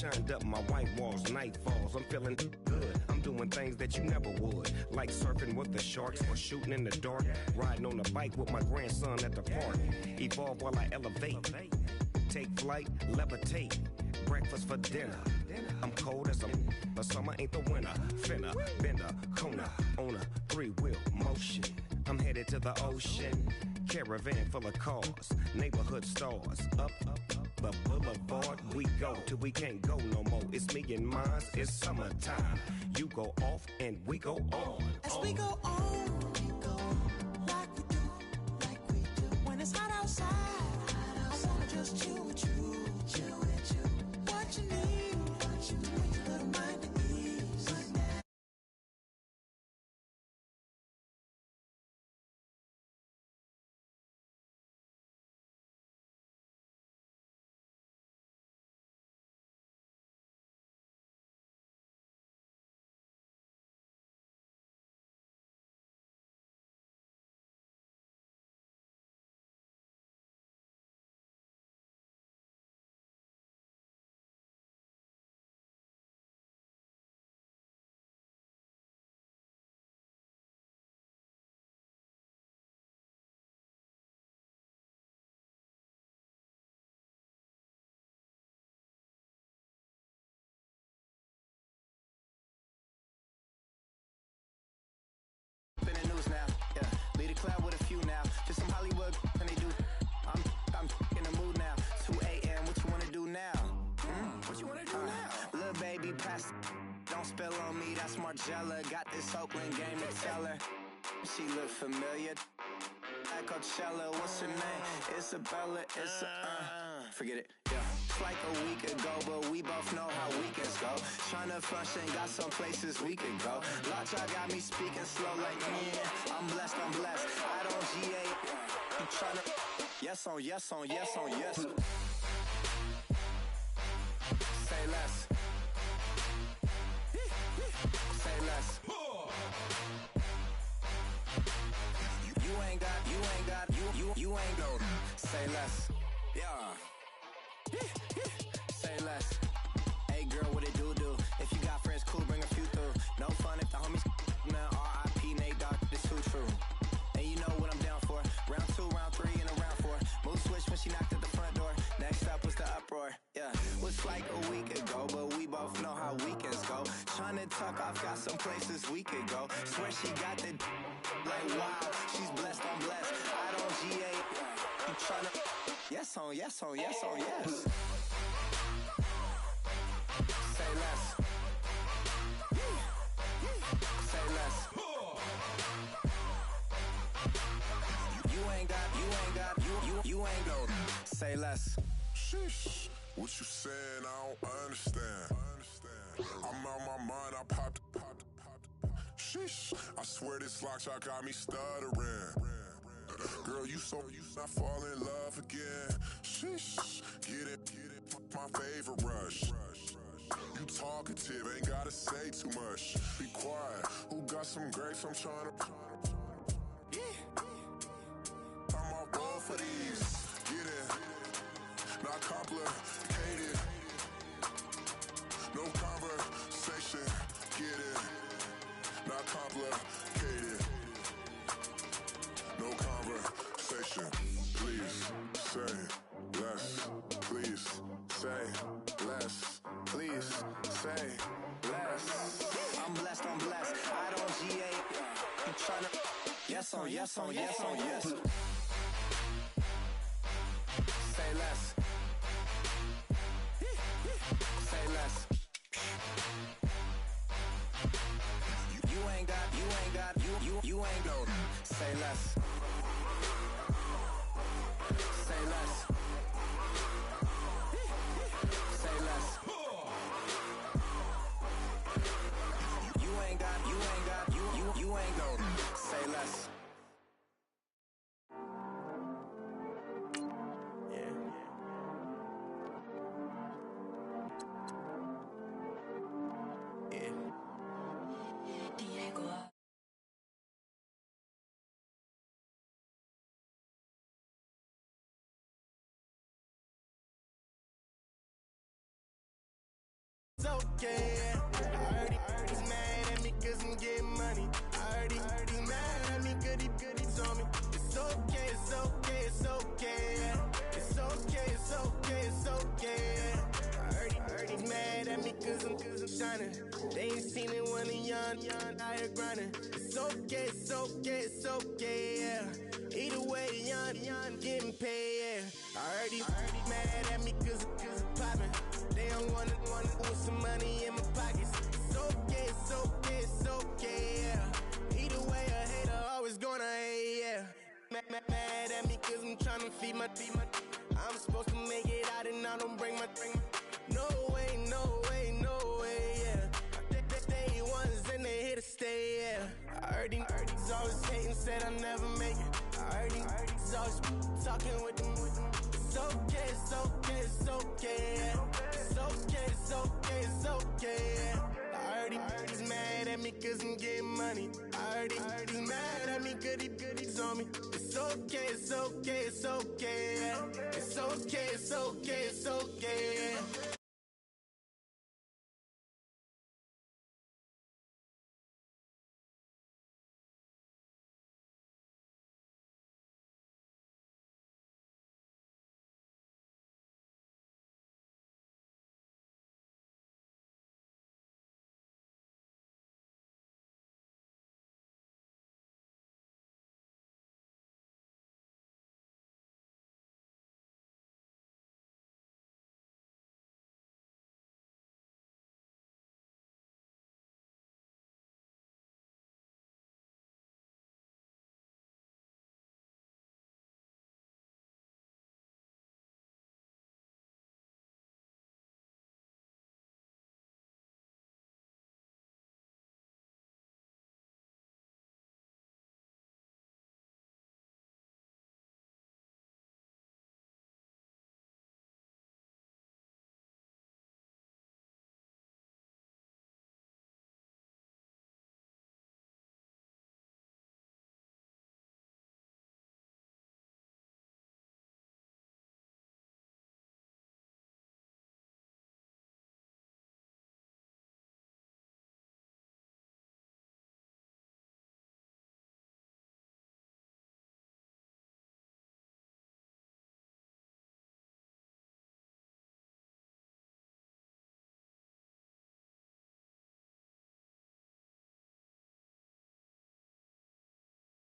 shined up my white walls, night falls. I'm feeling good. I'm doing things that you never would, like surfing with the sharks or shooting in the dark, riding on a bike with my grandson at the park. Evolve while I elevate, take flight, levitate, breakfast for dinner. I'm cold as but summer ain't the winter. Finna, bender, Kona, on a three-wheel motion. I'm headed to the ocean, caravan full of cars, neighborhood stars. Up the boulevard we go till we can't go no more. It's me and mine, it's summertime. You go off and we go on. As we go on, like we do. When it's hot outside, I wanna just chill with you. What you need, put your little mind at ease. Cloud with a few now, just some Hollywood and they do. I'm in the mood now. 2 a.m. What you wanna do now? What you wanna do now? Little baby, pass. Don't spill on me. That's Margella. Got this Oakland game to tell her. She look familiar. At Coachella, what's her name? Isabella. Forget it. Yeah. It's like a week ago, but we both know how weekends go. Tryna function, got some places we could go. Lot y'all got me speaking slow like, yeah, I'm blessed. I don't GA. You tryna, yes on yes. Say less. Say less. You ain't go. Say less. Yeah. Say less. Hey girl, what it do? If you got friends, cool, bring a few through. No fun if the homies, man. R.I.P. Nate Dogg, this too true. And you know what I'm down for. Round 2, round 3, and a round 4. Move switch when she knocked at the front door. Next up was the uproar. Yeah, was like a week ago, but we both know how weekends go. Tryna tuck off, got some places we could go. Swear she got the like wow, she's blessed, I'm blessed. I don't GA. You tryna yes on yes. Say less. Say less. You ain't go. Say less. Sheesh. What you saying? I don't understand. I'm out my mind. I popped. Sheesh. I swear this lock shot got me stuttering. Girl, you not fall in love again. Sheesh. Get it. My favorite rush. You talkative, ain't gotta say too much. Be quiet. Who got some grapes? I'm tryna. I'm all ball for these. Get it. Not complicated. No conversation. Get it. Not complicated. No conversation. Please say less. Please say less. Please say less. I'm blessed. I don't GA. You tryna yes on yes. Say less. Say less. You ain't go. Say less. Say less. Say less. You ain't go. Say less. it's okay. I heard he's mad at me cause I'm getting money. I heard he's mad at me cause he's on me. It's okay, it's okay, it's okay. It's okay, it's okay, it's okay. I heard he's mad at me cause I'm shining. They ain't seen it when I'm young, out here grinding. It's okay, it's okay, it's okay, yeah. Either way, young, getting paid, yeah. I heard he's mad at me cause I'm poppin'. They don't wanna put some money in my pockets. It's okay, it's okay, it's okay, yeah. Either way, a hater always gonna hate, yeah. Mad at me cause I'm tryna feed my I'm supposed to make it out and I don't bring my no way, no way, no way, yeah. They ones and they here to stay, yeah. I heard he's always hating, said I never make it. I heard he's always talking with them. It's okay, it's okay, it's okay, yeah. It's okay, it's okay, it's okay, yeah. I heard he's mad at me cause I'm getting money. I heard he's mad at me cause he's on me. It's okay, it's okay, it's okay, yeah. It's okay, it's okay, it's okay, yeah.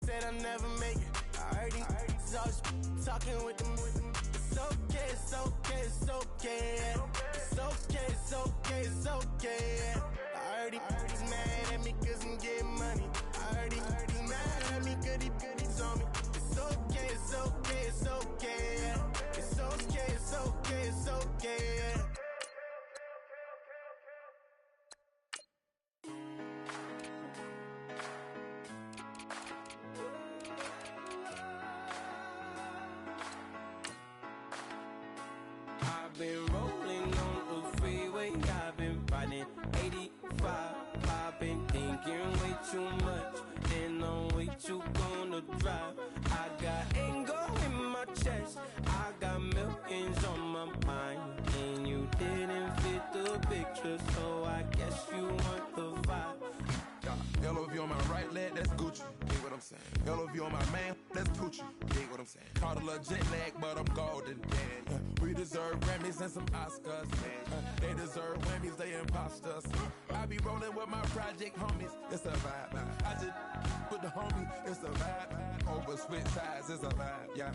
Said I never make it. I heard he's always talking with them. It's okay, it's okay, it's okay, yeah. It's okay, it's okay, it's okay, yeah. I heard he's mad at me cause I'm getting money. I heard he's mad at me cause he's on me. It's okay, it's okay, it's okay, yeah. It's okay, it's okay, it's okay, yeah. I've been rolling on the freeway, I've been riding 85. I've been thinking way too much, and I'm way too gonna drive. I got anger in my chest, I got millions on my mind, and you didn't fit the picture, so I guess you want the vibe. LOV on my right leg, that's Gucci. Dig what I'm saying? LOV on my man, that's Gucci. Dig what I'm saying? Caught a little jet lag, but I'm golden. We deserve Grammys and some Oscars. They deserve Whammies, they imposters. I be rolling with my project homies, it's a vibe. I just with the homies, it's a vibe. Over switch sides, it's a vibe. Yeah.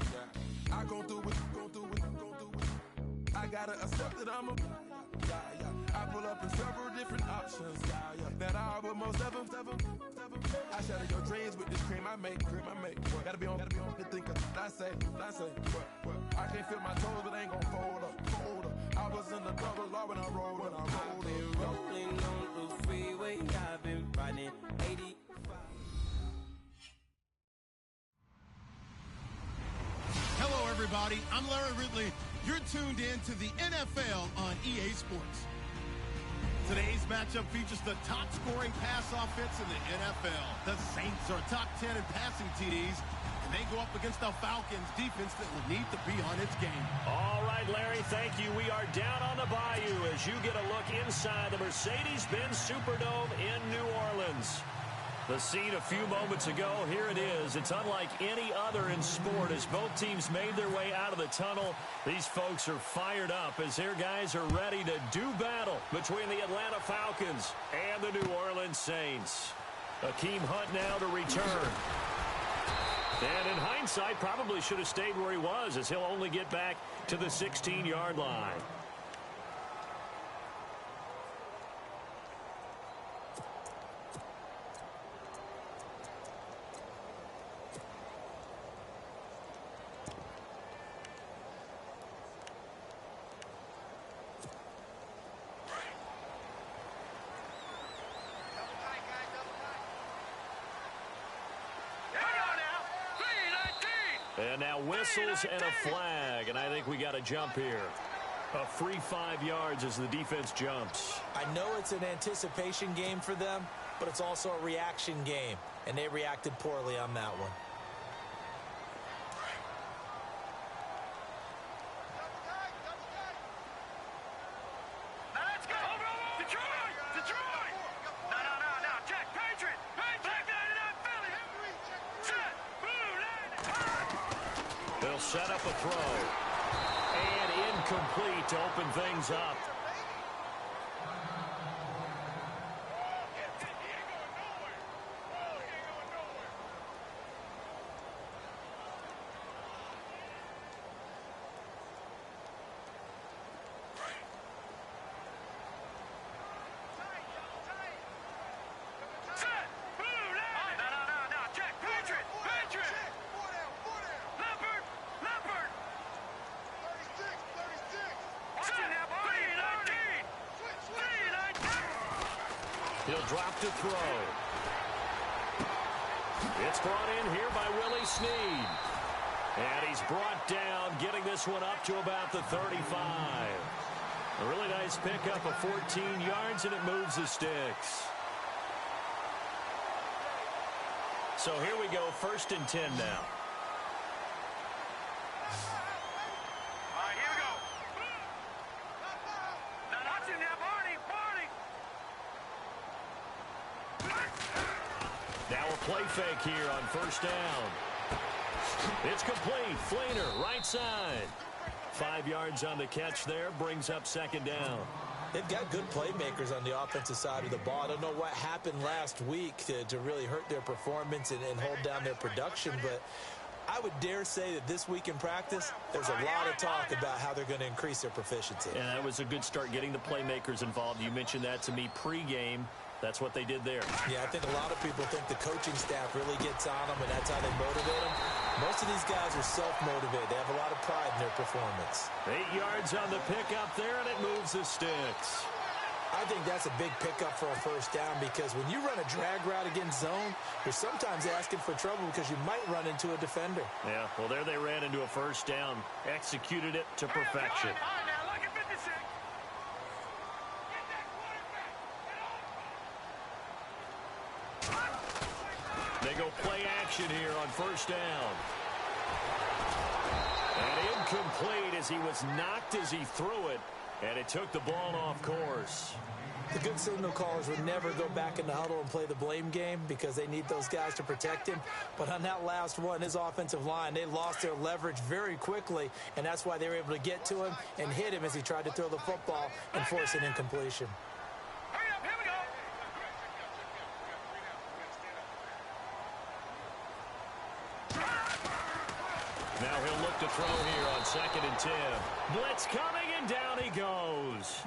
I gon' do it, gon' do it, gon' do it. I gotta accept that I'm a I pull up in several different options. That I will most ever. I shatter your dreams with this cream I make. Gotta be on the thinker. I say, what? I can't feel my toes, but ain't gon' fold up. I was in the double law when I rolled up. I've been rolling on the freeway, I've been riding 85. Hello, everybody. I'm Larry Ridley. You're tuned in to the NFL on EA Sports. Today's matchup features the top-scoring pass offense in the NFL. The Saints are top 10 in passing TDs. and they go up against the Falcons defense that will need to be on its game. All right, Larry, thank you. We are down on the bayou as you get a look inside the Mercedes-Benz Superdome in New Orleans. The scene a few moments ago, here it is. It's unlike any other in sport as both teams made their way out of the tunnel. These folks are fired up as their guys are ready to do battle between the Atlanta Falcons and the New Orleans Saints. Akeem Hunt now to return. And in hindsight, probably should have stayed where he was as he'll only get back to the 16-yard line. And now whistles and a flag, and I think we got a jump here. A free 5 yards as the defense jumps. I know it's an anticipation game for them, but it's also a reaction game, and they reacted poorly on that one. Set up a throw. And incomplete to open things up. He'll drop to throw. It's brought in here by Willie Snead. And he's brought down, getting this one up to about the 35. A really nice pickup of 14 yards, and it moves the sticks. So here we go, 1st and 10 now. Play fake here on 1st down. It's complete. Fleener, right side. 5 yards on the catch there. Brings up 2nd down. They've got good playmakers on the offensive side of the ball. I don't know what happened last week to really hurt their performance and hold down their production, but I would dare say that this week in practice, there's a lot of talk about how they're going to increase their proficiency. And that was a good start, getting the playmakers involved. You mentioned that to me pregame. That's what they did there. Yeah, I think a lot of people think the coaching staff really gets on them, and that's how they motivate them. Most of these guys are self-motivated. They have a lot of pride in their performance. 8 yards on the pickup there, and it moves the sticks. I think that's a big pickup for a 1st down because when you run a drag route against zone, you're sometimes asking for trouble because you might run into a defender. Yeah, well, there they ran into a 1st down. Executed it to perfection. They go play action here on 1st down. And incomplete as he was knocked as he threw it. And it took the ball off course. The good signal callers would never go back in the huddle and play the blame game because they need those guys to protect him. But on that last one, his offensive line, they lost their leverage very quickly, and that's why they were able to get to him and hit him as he tried to throw the football and force an incompletion. Now he'll look to throw here on 2nd and 10. Blitz coming, and down he goes.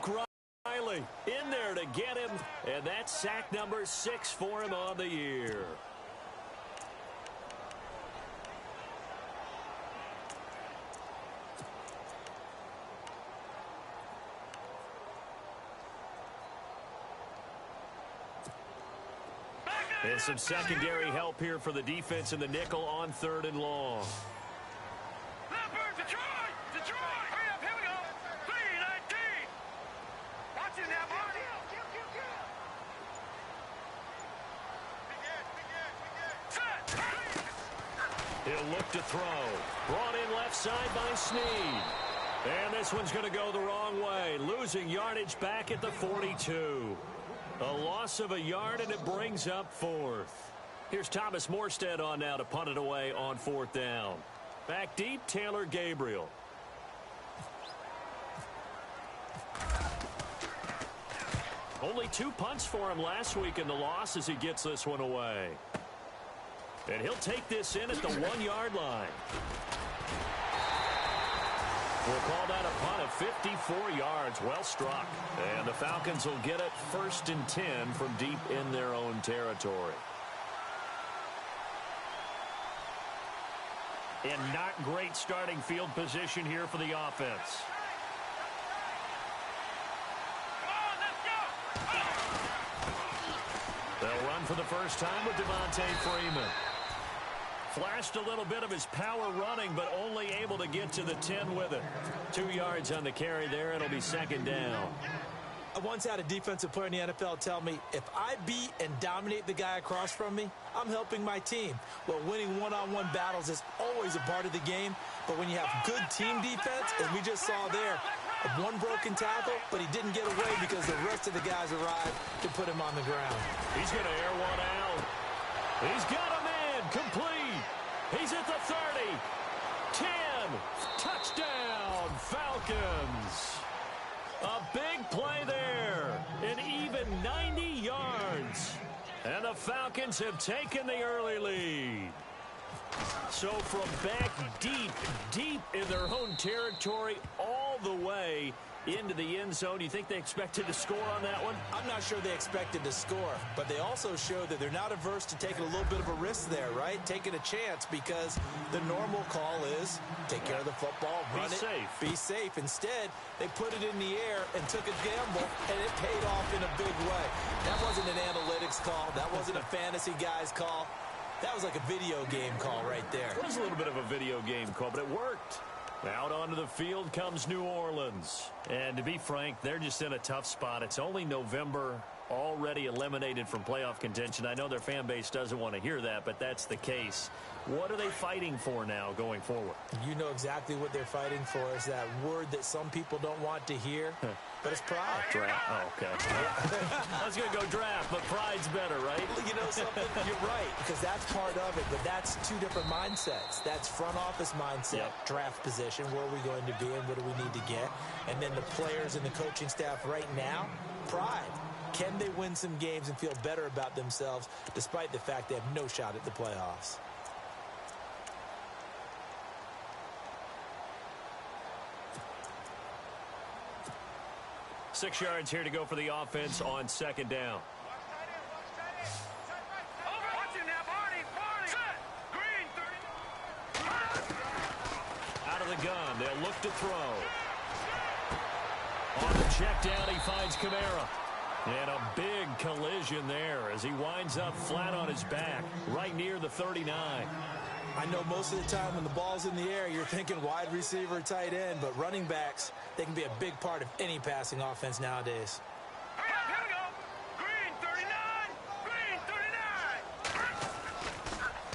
Riley in there to get him, and that's sack number 6 for him on the year. And some secondary help here for the defense in the nickel on 3rd and long. He'll look to throw. Brought in left side by Snead. And this one's going to go the wrong way. Losing yardage back at the 42. A loss of a yard, and it brings up 4th. Here's Thomas Morstead on now to punt it away on 4th down. Back deep, Taylor Gabriel. Only 2 punts for him last week in the loss as he gets this one away. And he'll take this in at the 1-yard line. We'll call that a punt of 54 yards. Well struck. And the Falcons will get it 1st and 10 from deep in their own territory. And not great starting field position here for the offense. They'll run for the first time with Devontae Freeman. Flashed a little bit of his power running, but only able to get to the 10 with it. 2 yards on the carry there. It'll be 2nd down. I once had a defensive player in the NFL tell me, if I beat and dominate the guy across from me, I'm helping my team. Well, winning one-on-one battles is always a part of the game, but when you have good team defense, as we just saw there, one broken tackle, but he didn't get away because the rest of the guys arrived to put him on the ground. He's going to air one out. He's got a man complete. He's at the 30. 10. Touchdown, Falcons. A big play there. An even 90 yards. And the Falcons have taken the early lead. So from back deep in their own territory, all the way into the end zone. Do you think they expected to score on that one? I'm not sure they expected to score, but they also showed that they're not averse to taking a little bit of a risk there, right? Taking a chance, because the normal call is take care of the football, run it, be safe. Instead, they put it in the air and took a gamble, and it paid off in a big way. That wasn't an analytics call. That wasn't a fantasy guy's call. That was like a video game call right there. It was a little bit of a video game call, but it worked. Out onto the field comes New Orleans. And to be frank, they're just in a tough spot. It's only November, already eliminated from playoff contention. I know their fan base doesn't want to hear that, but that's the case. What are they fighting for now going forward? You know exactly what they're fighting for. Is that word that some people don't want to hear, but it's pride. Draft. Oh, okay. I was going to go draft, but pride's better, right? You know something? You're right, because that's part of it, but that's two different mindsets. That's front office mindset, draft position, where are we going to be and what do we need to get? And then the players and the coaching staff right now, pride. Can they win some games and feel better about themselves despite the fact they have no shot at the playoffs? Six yards here to go for the offense on second down. Out of the gun, they'll look to throw. On the check down, he finds Kamara. And a big collision there as he winds up flat on his back, right near the 39. I know most of the time when the ball's in the air, you're thinking wide receiver, tight end, but running backs, they can be a big part of any passing offense nowadays. Here we go. Green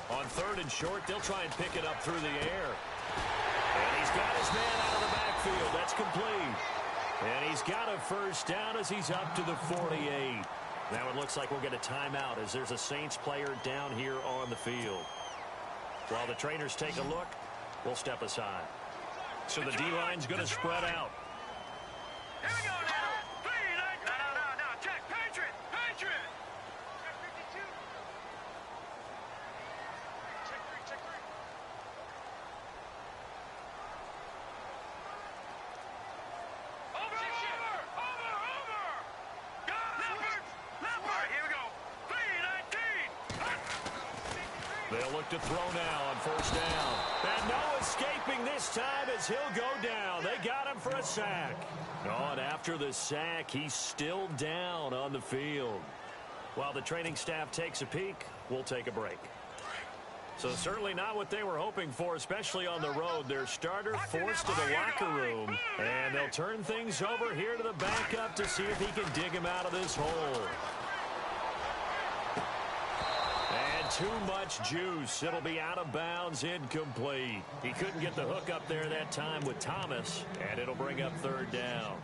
39. On third and short, they'll try and pick it up through the air. And he's got his man out of the backfield. That's complete. And he's got a first down as he's up to the 48. Now it looks like we'll get a timeout as there's a Saints player down here on the field. While the trainers take a look, we'll step aside. So the D-line's going to spread out. Here we go now. No. Check. Patriot. Check 52. Check 3. Over. Leopard. All right, here we go. 3-19. They'll look to throw now on first down. And no escaping this time as he'll go down. They got him for a sack. Oh, and after the sack, he's still down on the field. While the training staff takes a peek, we'll take a break. So certainly not what they were hoping for, especially on the road. Their starter forced to the locker room. And they'll turn things over here to the backup to see if he can dig him out of this hole. Too much juice. It'll be out of bounds, incomplete. He couldn't get the hook up there that time with Thomas, and it'll bring up third down.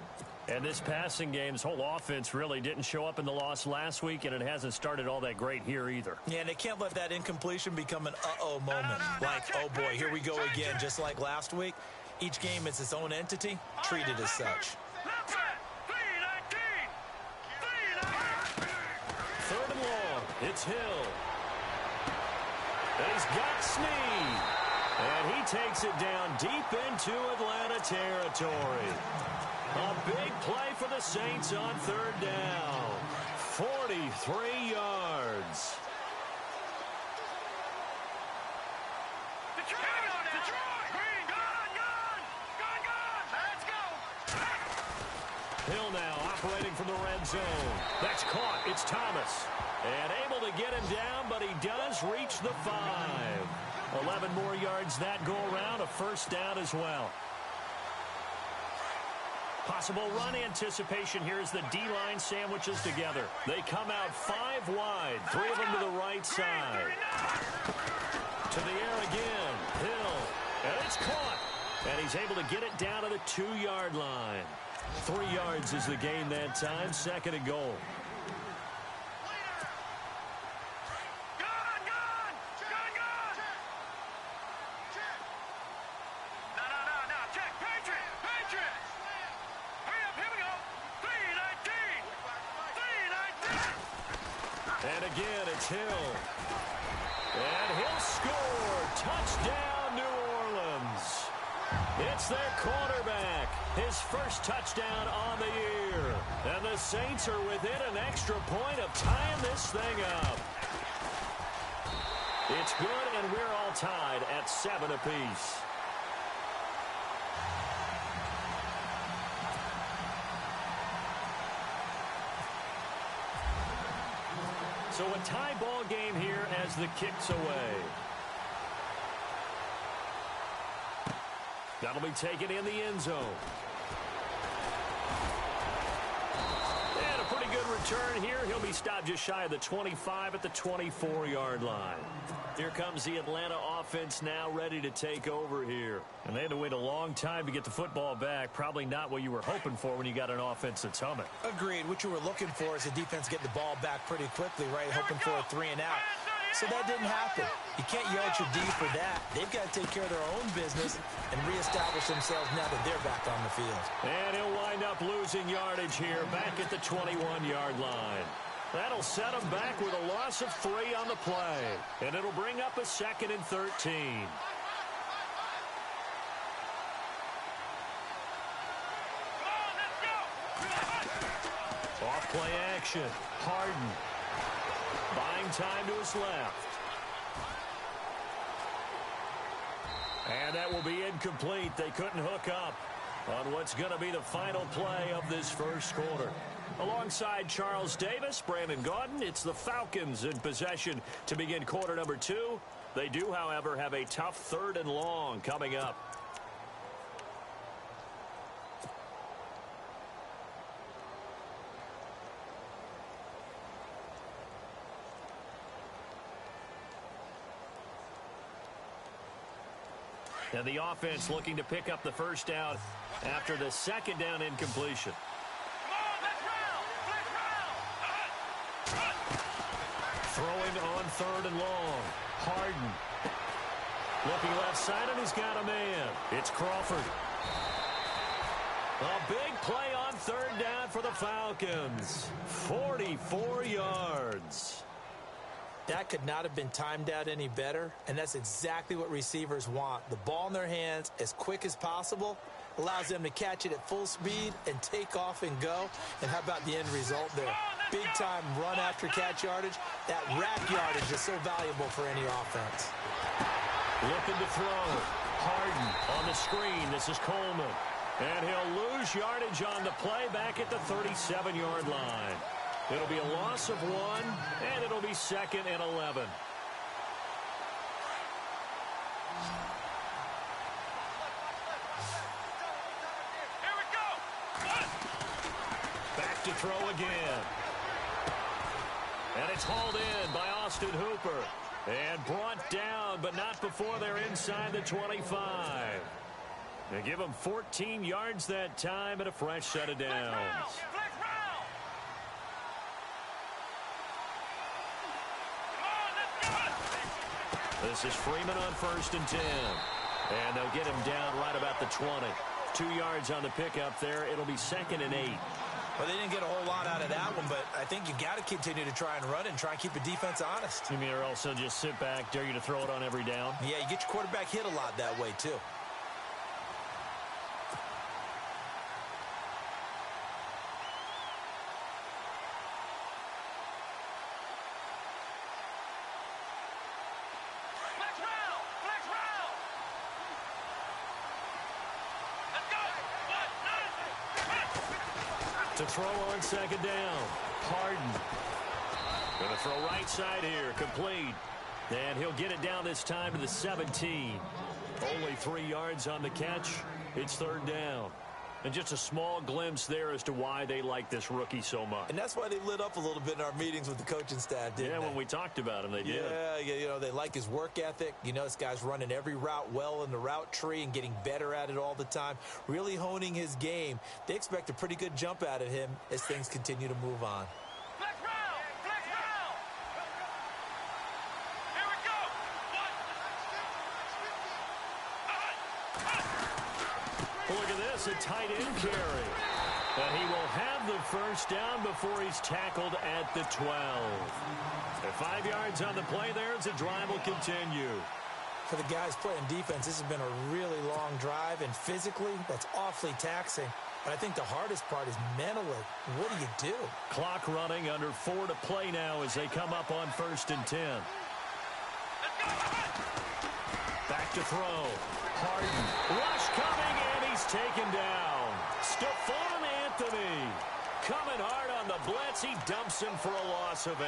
And this passing game's whole offense really didn't show up in the loss last week, and it hasn't started all that great here either. Yeah, and they can't let that incompletion become an uh-oh moment. Like, oh boy, here we go again, just like last week. Each game is its own entity, treated as such. Third and long. It's Hill. And he's got Snead. And he takes it down deep into Atlanta territory. A big play for the Saints on third down. 43 yards. Hill now operating from the red zone. That's caught. It's Thomas. And able to get him down, but he does reach the 5. 11 more yards that go around. A first down as well. Possible run anticipation here as the D-line sandwiches together. They come out 5 wide. 3 of them to the right side. To the air again. Hill. And it's caught. And he's able to get it down to the 2-yard line. 3 yards is the gain that time. Second and goal. And again, it's Hill. And he'll score. Touchdown, New Orleans. It's their quarterback. His first touchdown on the year. And the Saints are within an extra point of tying this thing up. It's good, and we're all tied at 7 apiece. So a tie ball game here as the kick's away. That'll be taken in the end zone. And a pretty good return here. He'll be stopped just shy of the 25 at the 24-yard line. Here comes the Atlanta offense now ready to take over here. And they had to wait a long time to get the football back. Probably not what you were hoping for when you got an offense that's humming. Agreed. What you were looking for is the defense get the ball back pretty quickly, right? Hoping for a 3 and out. So that didn't happen. You can't yell at your D for that. They've got to take care of their own business and reestablish themselves now that they're back on the field. And he'll wind up losing yardage here back at the 21-yard line. That'll set him back with a loss of 3 on the play. And it'll bring up a 2nd and 13. Off play action. Harden. Buying time to his left. And that will be incomplete. They couldn't hook up on what's going to be the final play of this first quarter. Alongside Charles Davis, Brandon Gaudin, it's the Falcons in possession to begin quarter number 2. They do, however, have a tough 3rd and long coming up. And the offense looking to pick up the first down after the 2nd down incompletion. Throwing on 3rd and long. Harden. Looking left side, and he's got a man. It's Crawford. A big play on 3rd down for the Falcons. 44 yards. That could not have been timed out any better, and that's exactly what receivers want. The ball in their hands as quick as possible allows them to catch it at full speed and take off and go. And how about the end result there? Big-time run after catch yardage. That rack yardage is so valuable for any offense. Looking to throw. Harden on the screen. This is Coleman. And he'll lose yardage on the play back at the 37-yard line. It'll be a loss of 1, and it'll be 2nd and 11. Here we go. Back to throw again. And it's hauled in by Austin Hooper. And brought down, but not before they're inside the 25. They give them 14 yards that time and a fresh set of downs. This is Freeman on 1st and 10. And they'll get him down right about the 20. 2 yards on the pickup there. It'll be 2nd and 8. Well, they didn't get a whole lot out of that one, but I think you got to continue to try and run and try and keep the defense honest. You mean or also just sit back, dare you to throw it on every down? Yeah, you get your quarterback hit a lot that way, too. To throw on 2nd down. Harden. Going to throw right side here. Complete. And he'll get it down this time to the 17. Only 3 yards on the catch. It's 3rd down. And just a small glimpse there as to why they like this rookie so much. And that's why they lit up a little bit in our meetings with the coaching staff, didn't they? Yeah, when we talked about him, they did. Yeah, you know, they like his work ethic. You know, this guy's running every route well in the route tree and getting better at it all the time, really honing his game. They expect a pretty good jump out of him as things continue to move on. Flex round! Flex round! Here we go! Look at this, a tight end carry. And he will have the 1st down before he's tackled at the 12. And 5 yards on the play there as the drive will continue. For the guys playing defense, this has been a really long drive, and physically, that's awfully taxing. But I think the hardest part is mentally. What do you do? Clock running, under 4 to play now as they come up on 1st and 10. Back to throw. Harden. Rush coming, and he's taken down. Stephon Anthony coming hard on the blitz. He dumps him for a loss of 8.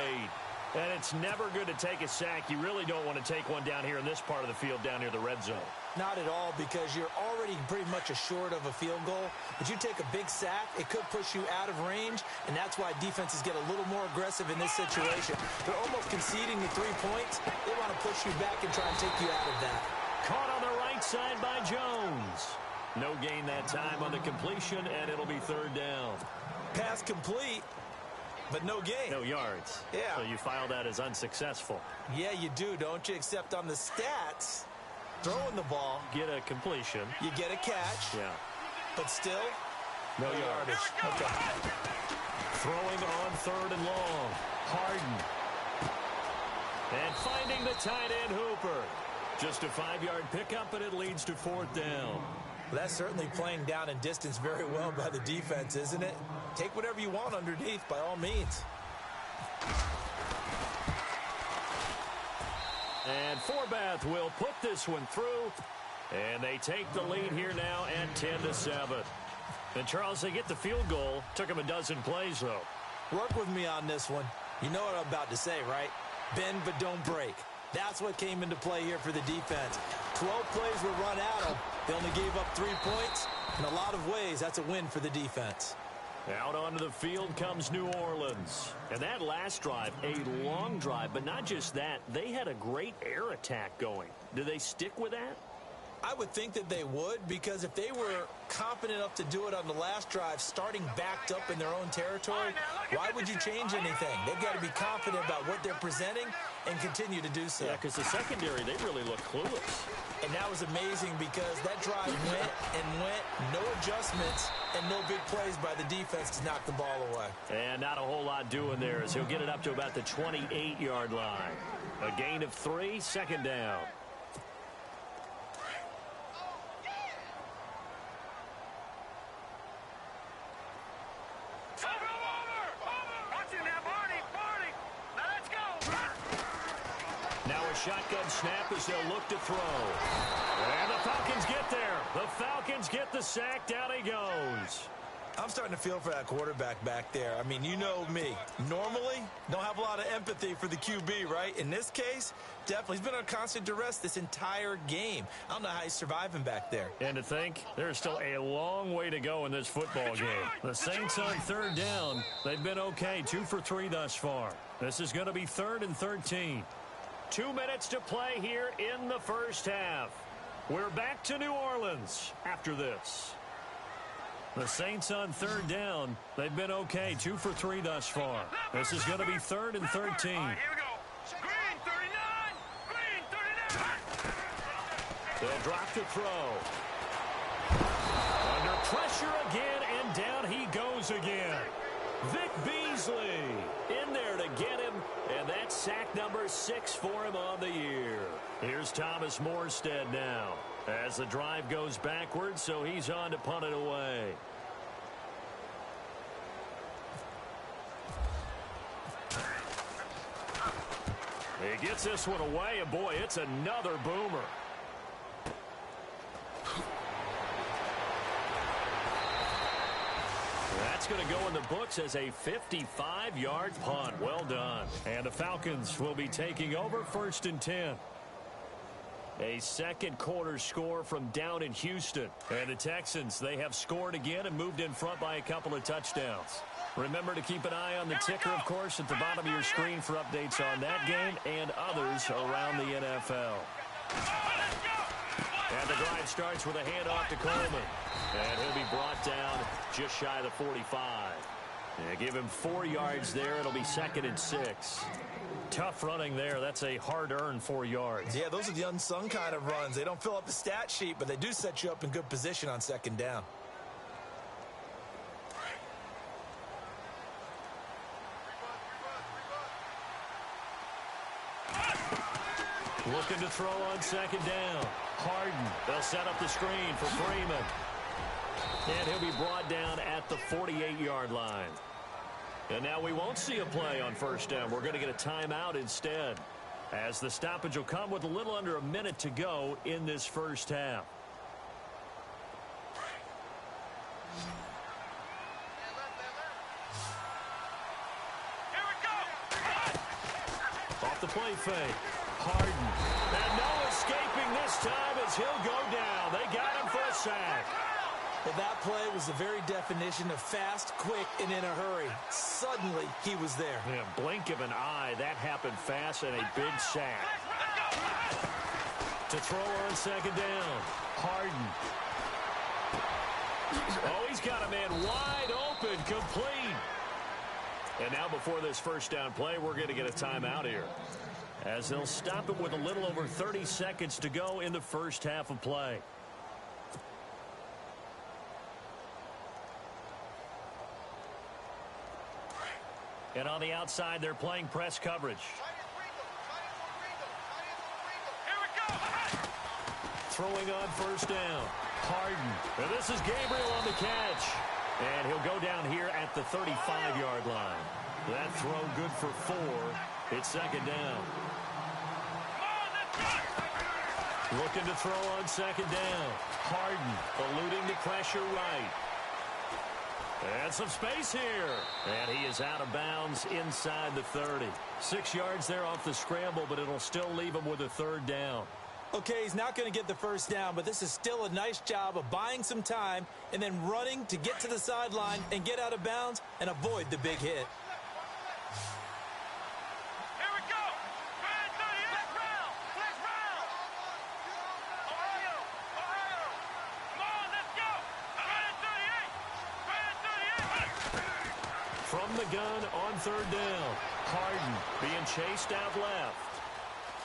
And it's never good to take a sack. You really don't want to take one down here in this part of the field, down near the red zone. Not at all, because you're already pretty much assured of a field goal. But you take a big sack, it could push you out of range, and that's why defenses get a little more aggressive in this situation. They're almost conceding the 3 points. They want to push you back and try and take you out of that. Caught on the right side by Jones. No gain that time on the completion, and it'll be 3rd down. Pass complete, but no gain. No yards. Yeah. So you file that as unsuccessful. Yeah, you do, don't you? Except on the stats, throwing the ball. Get a completion. You get a catch. Yeah. But still, no yardage. Okay. Throwing on 3rd and long. Harden. And finding the tight end Hooper. Just a 5-yard pickup, and it leads to 4th down. Well, that's certainly playing down and distance very well by the defense, isn't it? Take whatever you want underneath, by all means. And Forbath will put this one through, and they take the lead here now at 10-7. And, Charles, they get the field goal. Took them a dozen plays, though. Work with me on this one. You know what I'm about to say, right? Bend but don't break. That's what came into play here for the defense. 12 plays were run at them. They only gave up 3 points. In a lot of ways, that's a win for the defense. Out onto the field comes New Orleans. And that last drive, a long drive, but not just that. They had a great air attack going. Do they stick with that? I would think that they would, because if they were confident enough to do it on the last drive, starting backed up in their own territory, why would you change anything? They've got to be confident about what they're presenting and continue to do so. Yeah, because the secondary, they really look clueless. And that was amazing, because that drive went and went, no adjustments, and no big plays by the defense to knock the ball away. And not a whole lot doing there, as he'll get it up to about the 28-yard line. A gain of 3, 2nd down. Shotgun snap as they'll look to throw. And the Falcons get there. The Falcons get the sack. Down he goes. I'm starting to feel for that quarterback back there. I mean, you know me. Normally, don't have a lot of empathy for the QB, right? In this case, definitely. He's been on constant duress this entire game. I don't know how he's surviving back there. And to think, there's still a long way to go in this football game. The Saints on 3rd down. They've been okay. 2 for 3 thus far. This is going to be 3rd and 13. 2 minutes to play here in the first half. We're back to New Orleans after this. The Saints on third down. They've been okay, 2 for 3 thus far. This is going to be 3rd and 13. All right, here we go. Green 39. Green 39. They'll drop to throw. Under pressure again, and down he goes again. Vic Beasley in there to get him, and that's sack number 6 for him on the year. Here's Thomas Morstead now as the drive goes backwards, so he's on to punt it away. He gets this one away, and boy, it's another boomer. That's going to go in the books as a 55-yard punt. Well done. And the Falcons will be taking over 1st and 10. A second quarter score from down in Houston. And the Texans, they have scored again and moved in front by a couple of touchdowns. Remember to keep an eye on the ticker, of course, at the bottom of your screen for updates on that game and others around the NFL. And the drive starts with a handoff to Coleman. And he'll be brought down just shy of the 45. Yeah, give him 4 yards there. It'll be 2nd and 6. Tough running there. That's a hard-earned 4 yards. Yeah, those are the unsung kind of runs. They don't fill up the stat sheet, but they do set you up in good position on 2nd down. Looking to throw on 2nd down. Harden. They'll set up the screen for Freeman. And he'll be brought down at the 48-yard line. And now we won't see a play on 1st down. We're going to get a timeout instead, as the stoppage will come with a little under a minute to go in this first half. Here we go. Off the play fake. Harden. And no escaping this time as he'll go down. They got him for a sack. Well, that play was the very definition of fast, quick, and in a hurry. Suddenly, he was there. Yeah, blink of an eye. That happened fast and a big sack. To throw on 2nd down. Harden. Oh, he's got a man wide open, complete. And now before this 1st down play, we're going to get a timeout here, as they'll stop it with a little over 30 seconds to go in the first half of play. And on the outside, they're playing press coverage. Here we go. Throwing on 1st down. Harden. And this is Gabriel on the catch. And he'll go down here at the 35-yard line. That throw good for 4. It's 2nd down. Looking to throw on 2nd down. Harden eluding the pressure right. And some space here. And he is out of bounds inside the 30. 6 yards there off the scramble, but it'll still leave him with a 3rd down. Okay, he's not going to get the 1st down, but this is still a nice job of buying some time and then running to get to the sideline and get out of bounds and avoid the big hit. Here we go. Flag 38. Flag round. Ohio. Come on, let's go. Flag 38. From the gun on 3rd down. Harden being chased out left.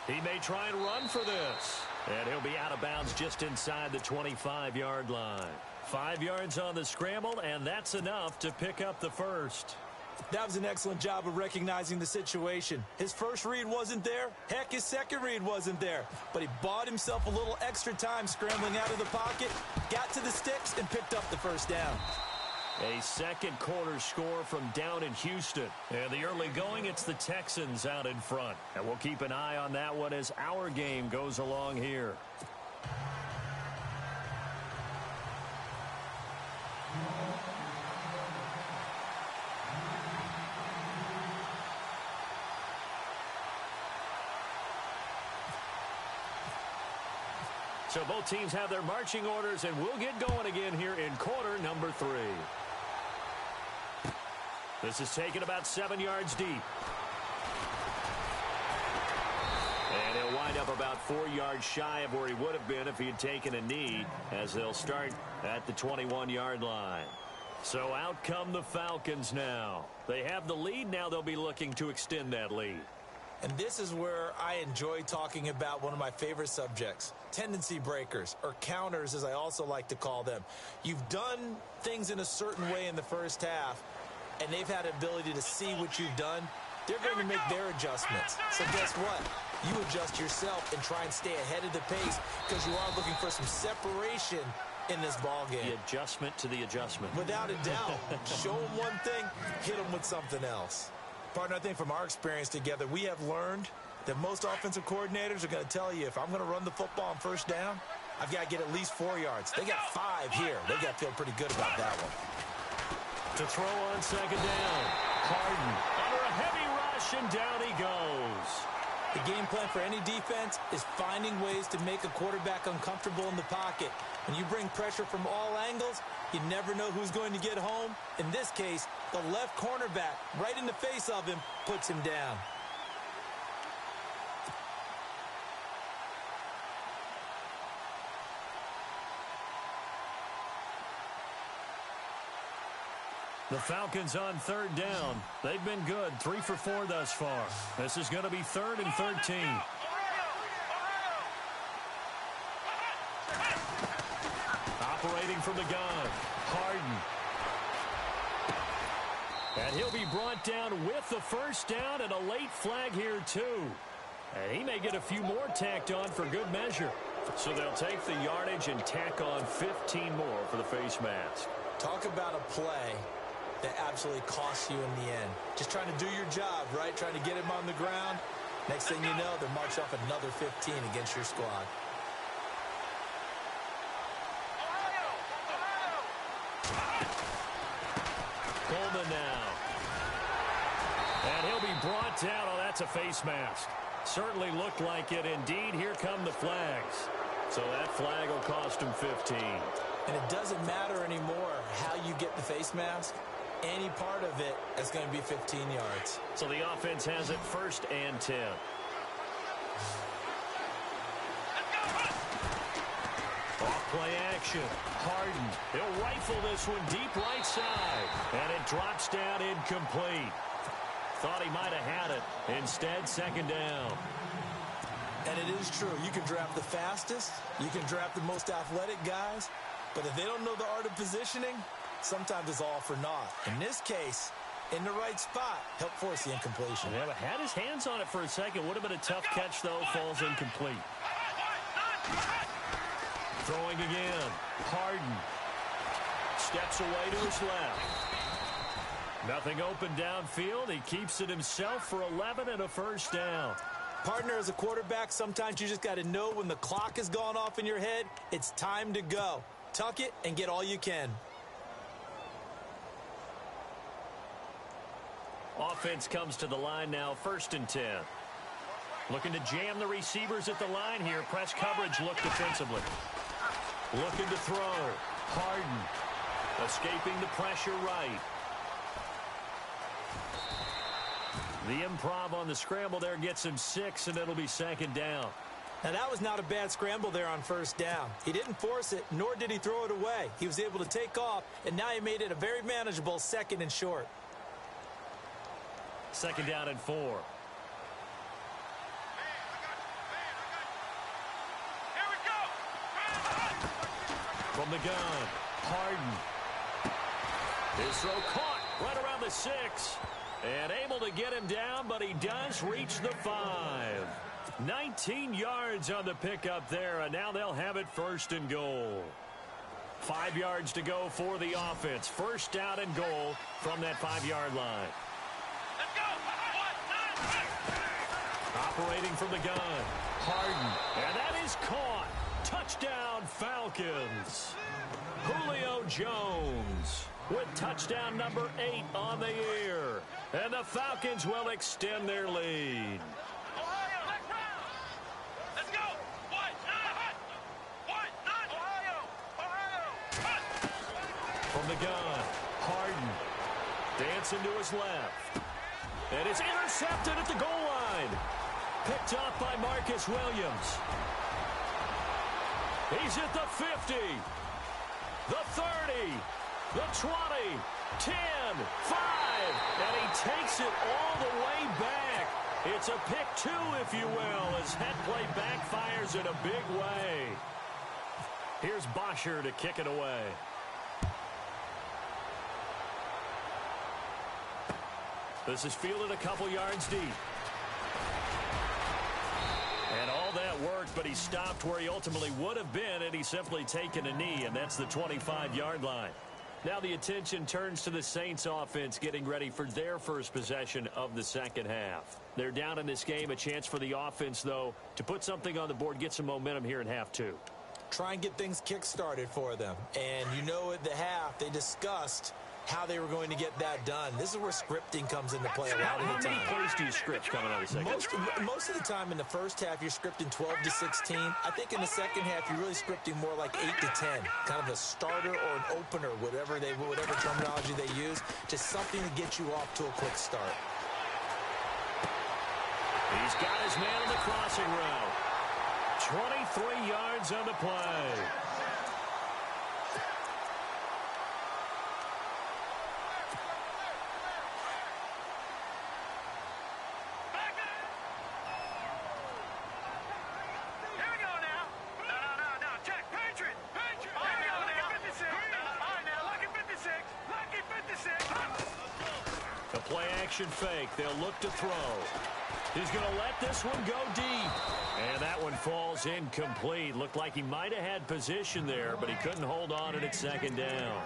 He may try and run for this. And he'll be out of bounds just inside the 25-yard line. 5 yards on the scramble, and that's enough to pick up the 1st. That was an excellent job of recognizing the situation. His first read wasn't there. Heck, his second read wasn't there. But he bought himself a little extra time scrambling out of the pocket, got to the sticks, and picked up the 1st down. A second quarter score from down in Houston. And the early going, it's the Texans out in front. And we'll keep an eye on that one as our game goes along here. So both teams have their marching orders, and we'll get going again here in quarter number 3. This is taken about 7 yards deep. wind up about 4 yards shy of where he would have been if he had taken a knee, as they'll start at the 21-yard line. So out come the Falcons now. They have the lead. Now they'll be looking to extend that lead. And this is where I enjoy talking about one of my favorite subjects, tendency breakers, or counters as I also like to call them. You've done things in a certain way in the first half, and they've had the ability to see what you've done. They're going to make their adjustments. So guess what? You adjust yourself and try and stay ahead of the pace because you are looking for some separation in this ball game. The adjustment to the adjustment. Without a doubt. Show them one thing, hit them with something else. Partner, I think from our experience together, we have learned that most offensive coordinators are going to tell you, if I'm going to run the football on first down, I've got to get at least 4 yards. They got 5 here. They got to feel pretty good about that one. To throw on second down. Harden under a heavy rush, and down he goes. The game plan for any defense is finding ways to make a quarterback uncomfortable in the pocket. When you bring pressure from all angles, you never know who's going to get home. In this case, the left cornerback, right in the face of him, puts him down. The Falcons on third down. They've been good, 3 for 4 thus far. This is going to be 3rd and 13. Operating from the gun, Harden. And he'll be brought down with the first down, and a late flag here too. And he may get a few more tacked on for good measure. So they'll take the yardage and tack on 15 more for the face mask. Talk about a play that absolutely costs you in the end. Just trying to do your job, right? Trying to get him on the ground. Next thing you know, they'll march off another 15 against your squad. Coleman now. And he'll be brought down. Oh, that's a face mask. Certainly looked like it. Indeed, here come the flags. So that flag will cost him 15. And it doesn't matter anymore how you get the face mask. Any part of it is going to be 15 yards. So the offense has it 1st and 10. Off play action. Harden. He'll rifle this one deep right side. And it drops down incomplete. Thought he might have had it. Instead, 2nd down. And it is true. You can draft the fastest. You can draft the most athletic guys. But if they don't know the art of positioning, sometimes it's all for naught. In this case, in the right spot, help force the incompletion. Yeah, but had his hands on it for a second. Would have been a tough catch, though. Falls incomplete. Throwing again. Harden. Steps away to his left. Nothing open downfield. He keeps it himself for 11 and a first down. Partner, as a quarterback, sometimes you just got to know when the clock has gone off in your head, it's time to go. Tuck it and get all you can. Offense comes to the line now, 1st and 10. Looking to jam the receivers at the line here. Press coverage look defensively. Looking to throw. Harden. Escaping the pressure right. The improv on the scramble there gets him 6, and it'll be 2nd down. Now, that was not a bad scramble there on 1st down. He didn't force it, nor did he throw it away. He was able to take off, and now he made it a very manageable 2nd and short. 2nd down and 4. Here we go. From the gun, Harden. His throw caught right around the 6. And able to get him down, but he does reach the 5. 19 yards on the pickup there, and now they'll have it 1st and goal. 5 yards to go for the offense. 1st down and goal from that 5-yard line. Let's go. Operating from the gun, Harden. And that is caught. Touchdown, Falcons. Julio Jones with touchdown number 8 on the year. And the Falcons will extend their lead. Let's go. From the gun, Harden dancing to his left. And it's intercepted at the goal line. Picked up by Marcus Williams. He's at the 50, the 30, the 20, 10, 5, and he takes it all the way back. It's a pick two, if you will, as that play backfires in a big way. Here's Bosher to kick it away. This is fielded a couple yards deep. And all that worked, but he stopped where he ultimately would have been had he simply taken a knee, and that's the 25-yard line. Now the attention turns to the Saints offense getting ready for their first possession of the second half. They're down in this game. A chance for the offense, though, to put something on the board, get some momentum here in half two. Try and get things kick-started for them. And you know at the half, they discussed how they were going to get that done. This is where scripting comes into play a lot of the time. How many plays do you script coming out of the second? Most of the time in the first half, you're scripting 12 to 16. I think in the second half, you're really scripting more like 8 to 10. Kind of a starter or an opener, whatever terminology they use. Just something to get you off to a quick start. He's got his man on the crossing route. 23 yards on the play. Fake. They'll look to throw. He's going to let this one go deep. And that one falls incomplete. Looked like he might have had position there, but he couldn't hold on and it's second down.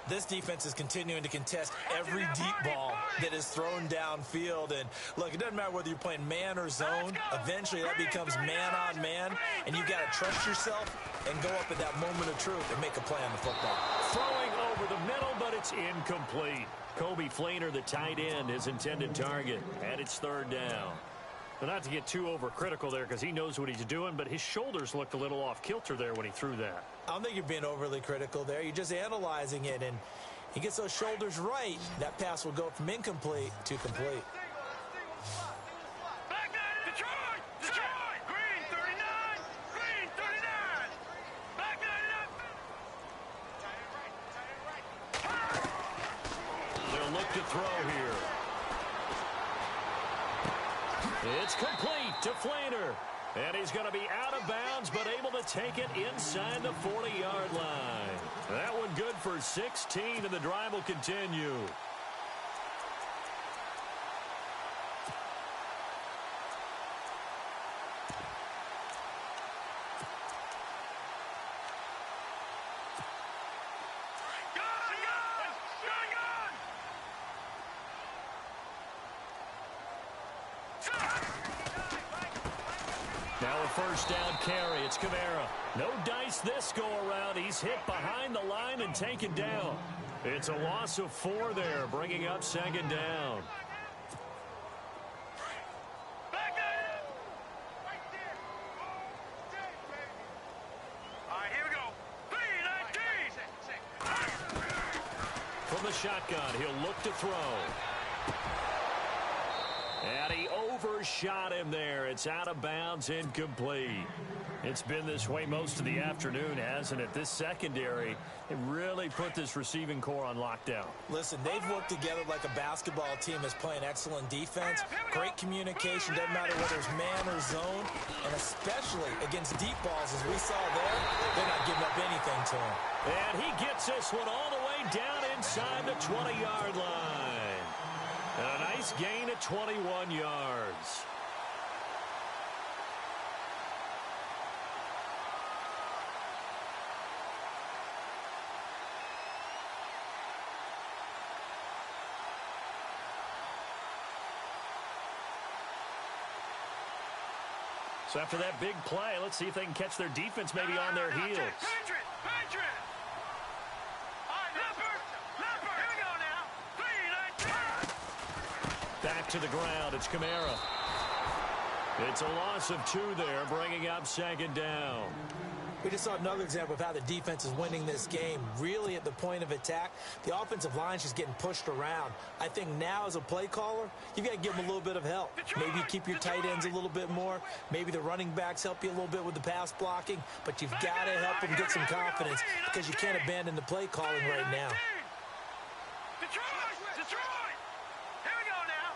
This defense is continuing to contest every deep ball that is thrown downfield. And, look, it doesn't matter whether you're playing man or zone. Eventually, that becomes man-on-man, and you've got to trust yourself and go up at that moment of truth and make a play on the football. Throwing over the middle, but it's incomplete. Kobe Fleener, the tight end, his intended target, and it's third down. But not to get too overcritical there because he knows what he's doing, but his shoulders looked a little off kilter there when he threw that. I don't think you're being overly critical there. You're just analyzing it, and he gets those shoulders right. That pass will go from incomplete to complete. To throw here. It's complete to Fleener. And he's going to be out of bounds, but able to take it inside the 40-yard line. That one good for 16, and the drive will continue. Now a first down carry. It's Kamara. No dice this go-around. He's hit behind the line and taken down. It's a loss of 4 there, bringing up second down. From the shotgun, he'll look to throw. And he overshot him there. It's out of bounds, incomplete. It's been this way most of the afternoon, hasn't it? This secondary, it really put this receiving core on lockdown. Listen, they've worked together like a basketball team that's playing excellent defense. Great communication, doesn't matter whether it's man or zone. And especially against deep balls, as we saw there, they're not giving up anything to him. And he gets this one all the way down inside the 20-yard line. And a nice gain at 21 yards. So after that big play, let's see if they can catch their defense maybe on their heels. Back to the ground. It's Kamara. It's a loss of 2 there, bringing up second down. We just saw another example of how the defense is winning this game. Really at the point of attack, the offensive line is just getting pushed around. I think now as a play caller, you've got to give them a little bit of help. Maybe you keep your tight ends a little bit more. Maybe the running backs help you a little bit with the pass blocking. But you've got to help them get some confidence because you can't abandon the play calling right now. Detroit! Here we go now.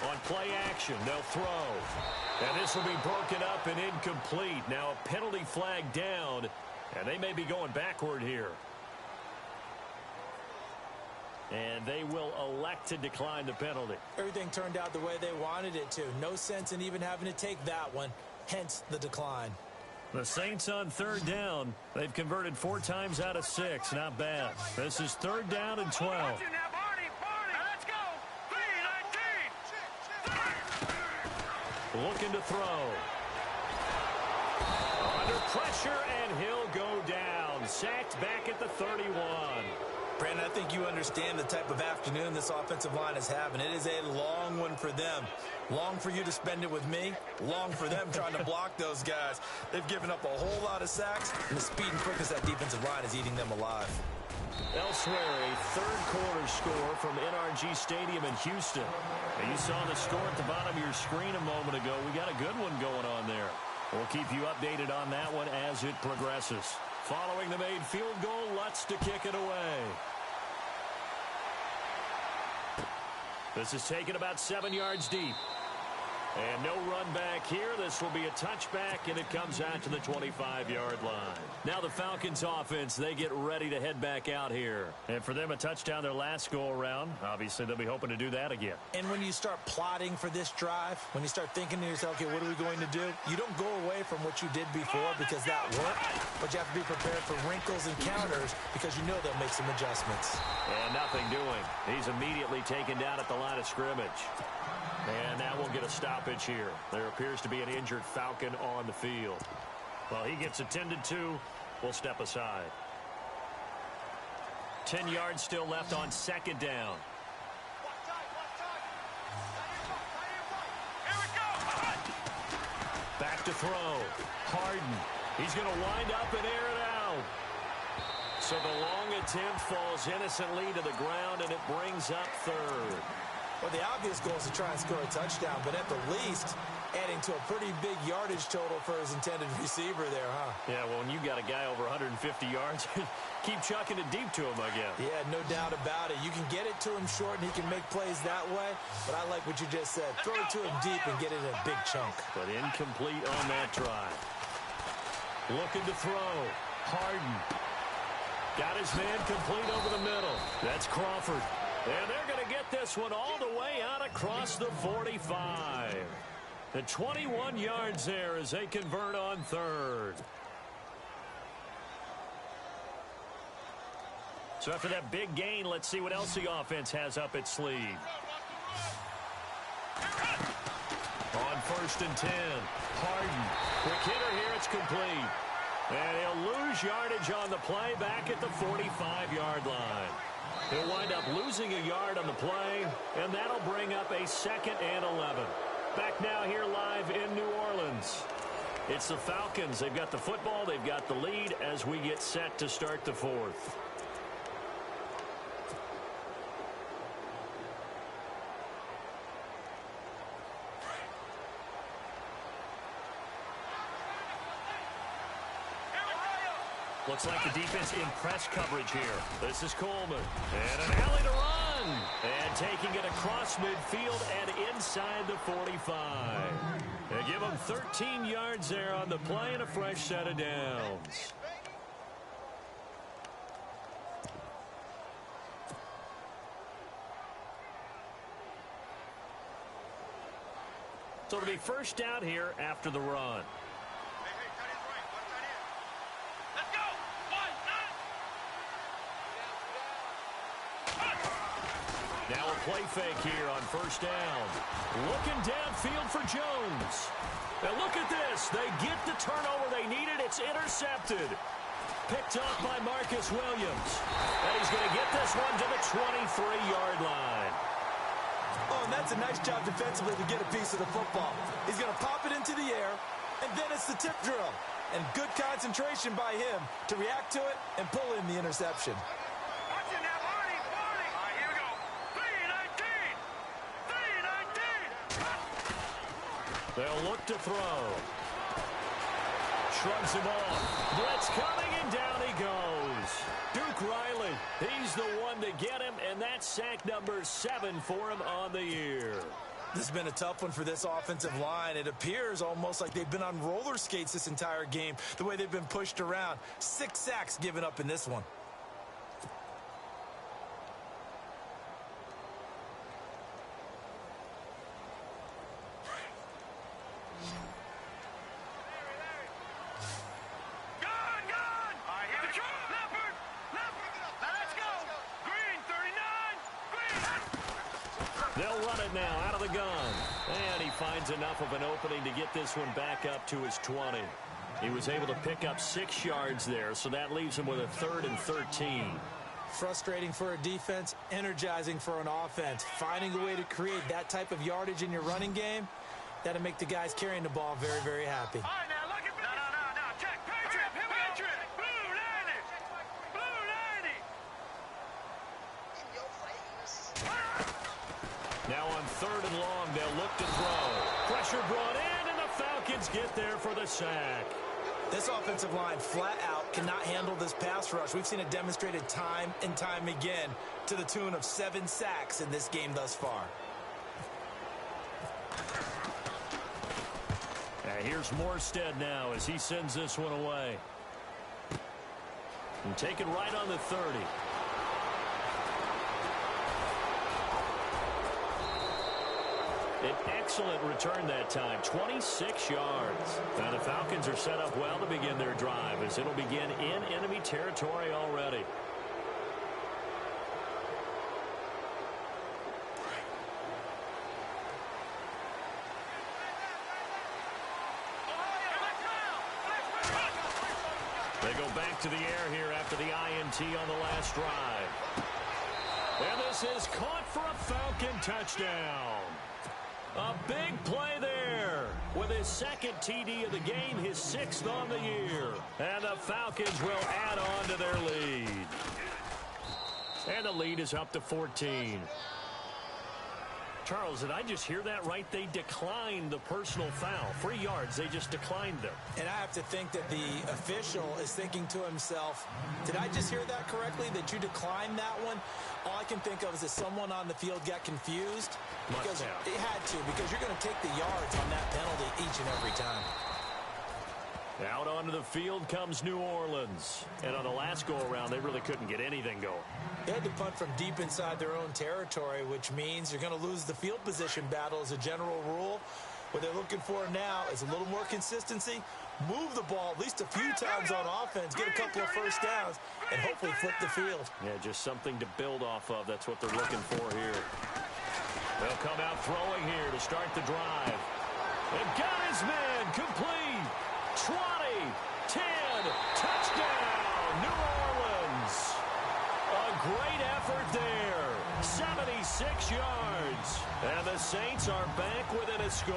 3-19. On play action, they'll throw. And this will be broken up and incomplete. Now a penalty flag down, and they may be going backward here. And they will elect to decline the penalty. Everything turned out the way they wanted it to. No sense in even having to take that one, hence the decline. The Saints on third down. They've converted 4 times out of 6. Not bad. This is third down and 12. Now, Barney, let's go. 3-19. Looking to throw. Under pressure, and he'll go down. Sacked back at the 31. Brandon, I think you understand the type of afternoon this offensive line is having. It is a long one for them. Long for you to spend it with me. Long for them trying to block those guys. They've given up a whole lot of sacks, and the speed and quickness of that defensive line is eating them alive. Elsewhere, a third quarter score from NRG Stadium in Houston. And you saw the score at the bottom of your screen a moment ago. We got a good one going on there. We'll keep you updated on that one as it progresses. Following the made field goal, Lutz to kick it away. This is taken about 7 yards deep. And no run back here. This will be a touchback, and it comes out to the 25-yard line. Now the Falcons offense, they get ready to head back out here. And for them, a touchdown their last go-around. Obviously, they'll be hoping to do that again. And when you start plotting for this drive, when you start thinking to yourself, okay, what are we going to do? You don't go away from what you did before because that worked, but you have to be prepared for wrinkles and counters because you know they'll make some adjustments. And nothing doing. He's immediately taken down at the line of scrimmage. And now we'll get a stoppage here. There appears to be an injured Falcon on the field. Well, he gets attended to. We'll step aside. 10 yards still left on second down. Back to throw. Harden. He's going to wind up and air it out. So the long attempt falls innocently to the ground, and it brings up third. Well, the obvious goal is to try and score a touchdown, but at the least, adding to a pretty big yardage total for his intended receiver there, huh? Yeah, well, when you got a guy over 150 yards, keep chucking it deep to him, I guess. Yeah, no doubt about it. You can get it to him short, and he can make plays that way, but I like what you just said. Throw it to him deep and get it in a big chunk. But incomplete on that try. Looking to throw. Harden. Got his man complete over the middle. That's Crawford. And they're going to get this one all the way out across the 45. The 21 yards there as they convert on third. So after that big gain, let's see what else the offense has up its sleeve. On 1st and 10. Harden. Quick hitter here. It's complete. And he'll lose yardage on the play back at the 45-yard line. He'll wind up losing a yard on the play, and that'll bring up a 2nd and 11. Back now here live in New Orleans. It's the Falcons. They've got the football. They've got the lead as we get set to start the 4th. Looks like the defense in press coverage here. This is Coleman. And an alley to run. And taking it across midfield and inside the 45. They give him 13 yards there on the play and a fresh set of downs. So it'll be first down here after the run. Now a play fake here on first down. Looking downfield for Jones. Now look at this. They get the turnover they needed. It's intercepted. Picked up by Marcus Williams. And he's going to get this one to the 23-yard line. Oh, and that's a nice job defensively to get a piece of the football. He's going to pop it into the And then it's the tip drill. And good concentration by him to react to it and pull in the interception. Watch it now, Barney. All right, here we go. 3-19. 3-19. They'll look to throw. Shrugs him off. Blitz coming, and down he goes. Duke Riley, he's the one to get him, and that's sack number 7 for him on the year. This has been a tough one for this offensive line. It appears almost like they've been on roller skates this entire game, the way they've been pushed around. 6 sacks given up in this one. They'll run it now out of the gun. And he finds enough of an opening to get this one back up to his 20. He was able to pick up 6 yards there, so that leaves him with a 3rd and 13. Frustrating for a defense, energizing for an offense. Finding a way to create that type of yardage in your running game, that'll make the guys carrying the ball very, very happy. All right, now look at me. No. Check. Patriot. Here we go. Patriot. Blue 90. Blue 90. Now on 3rd and long, they'll look to throw. Pressure brought in, and the Falcons get there for the sack. This offensive line flat out cannot handle this pass rush. We've seen it demonstrated time and time again to the tune of 7 sacks in this game thus far. Here's Morstead now as he sends this one away. And taken right on the 30. An excellent return that time, 26 yards. Now the Falcons are set up well to begin their drive as it'll begin in enemy territory already. They go back to the air here after the INT on the last drive. And this is caught for a Falcon touchdown. A big play there with his 2nd TD of the game, his 6th on the year. And the Falcons will add on to their lead. And the lead is up to 14. Charles, did I just hear that right? They declined the personal foul. 3 yards, they just declined them. And I have to think that the official is thinking to himself, did I just hear that correctly, that you declined that one? All I can think of is that someone on the field got confused. Because it had to, because you're going to take the yards on that penalty each and every time. Out onto the field comes New Orleans. And on the last go-around, they really couldn't get anything going. They had to punt from deep inside their own territory, which means you're going to lose the field position battle as a general rule. What they're looking for now is a little more consistency, move the ball at least a few times on offense, get a couple of first downs, and hopefully flip the field. Yeah, just something to build off of. That's what they're looking for here. They'll come out throwing here to start the drive. And got his man complete. 20, 10, touchdown, New Orleans. A great effort there, 76 yards. And the Saints are back within a score.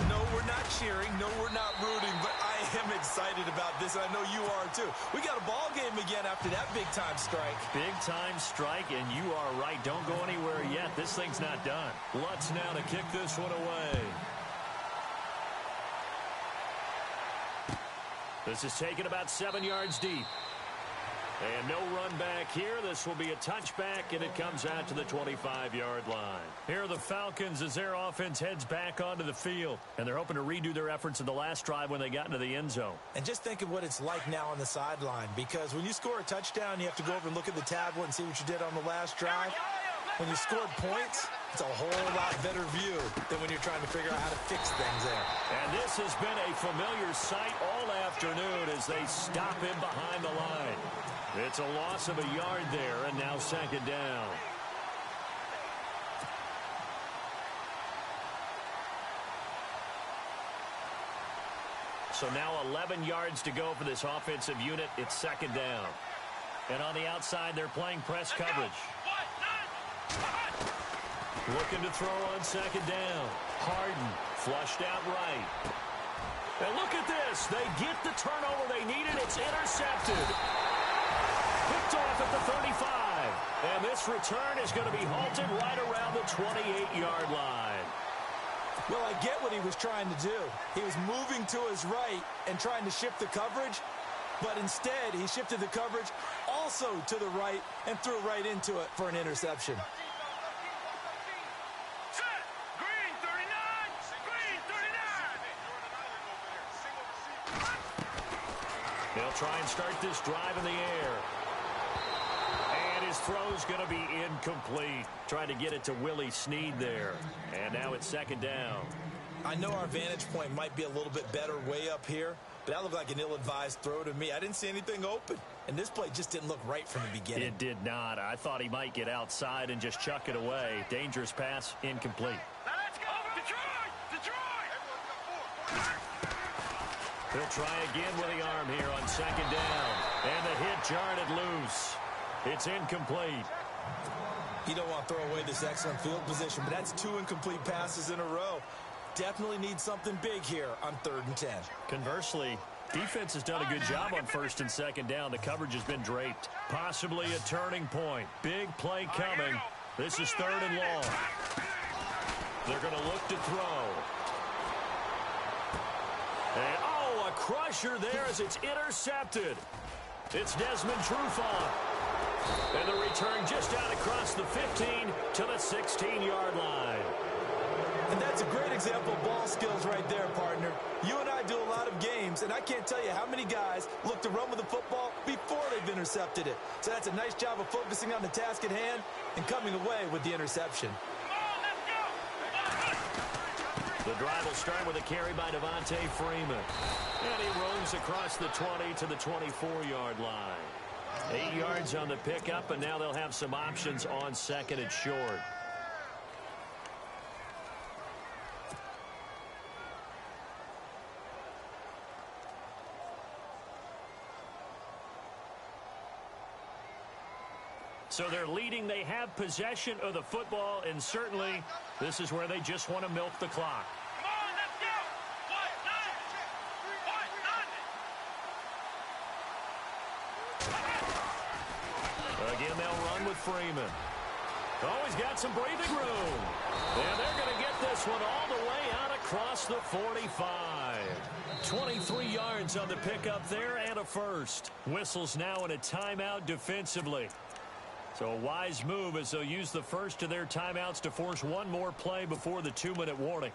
No, we're not cheering. No, we're not rooting, but I am excited about this, and I know you are too. We got a ball game again after that big-time strike. Big-time strike, and you are right. Don't go anywhere yet. This thing's not done. Lutz now to kick this one away. This is taken about 7 yards deep. And no run back here. This will be a touchback, and it comes out to the 25-yard line. Here are the Falcons as their offense heads back onto the field. And they're hoping to redo their efforts in the last drive when they got into the end zone. And just think of what it's like now on the sideline. Because when you score a touchdown, you have to go over and look at the tablet and see what you did on the last drive. When you scored points, it's a whole lot better view than when you're trying to figure out how to fix things there. And this has been a familiar sight all afternoon as they stop him behind the line. It's a loss of a yard there, and now 2nd down. So now 11 yards to go for this offensive unit. It's 2nd down. And on the outside, they're playing press coverage. Looking to throw on second down. Harden flushed out right. And look at this. They get the turnover they needed. It's intercepted. Picked off at the 35. And this return is going to be halted right around the 28-yard line. Well, I get what he was trying to do. He was moving to his right and trying to shift the coverage, but instead he shifted the coverage also to the right and threw right into it for an interception. Green 39! Green 39! They'll try and start this drive in the air. And his throw's going to be incomplete. Trying to get it to Willie Snead there. And now it's second down. I know our vantage point might be a little bit better way up here, but that looked like an ill-advised throw to me. I didn't see anything open, and this play just didn't look right from the beginning. It did not. I thought he might get outside and just chuck it away. Dangerous pass, incomplete. Now let's go! Detroit! Detroit! He'll try again with the arm here on second down. And the hit jarred it loose. It's incomplete. You don't want to throw away this excellent field position, but that's 2 incomplete passes in a row. Definitely need something big here on 3rd and 10. Conversely, defense has done a good job on 1st and 2nd down. The coverage has been draped. Possibly a turning point. Big play coming. This is 3rd and long. They're going to look to throw. And, oh, a crusher there as it's intercepted. It's Desmond Trufant. And the return just out across the 15 to the 16-yard line. And that's a great example of ball skills right there, partner. You and I do a lot of games, and I can't tell you how many guys look to run with the football before they've intercepted it. So that's a nice job of focusing on the task at hand and coming away with the interception. The drive will start with a carry by Devontae Freeman. And he roams across the 20 to the 24-yard line. 8 yards on the pickup, and now they'll have some options on 2nd and short. So they're leading. They have possession of the football, and certainly this is where they just want to milk the clock. Come on, let's go! Again, they'll run with Freeman. Oh, he's got some breathing room. And they're going to get this one all the way out across the 45. 23 yards on the pickup there and a first. Whistles now in a timeout defensively. So a wise move as they'll use the first of their timeouts to force one more play before the 2-minute warning.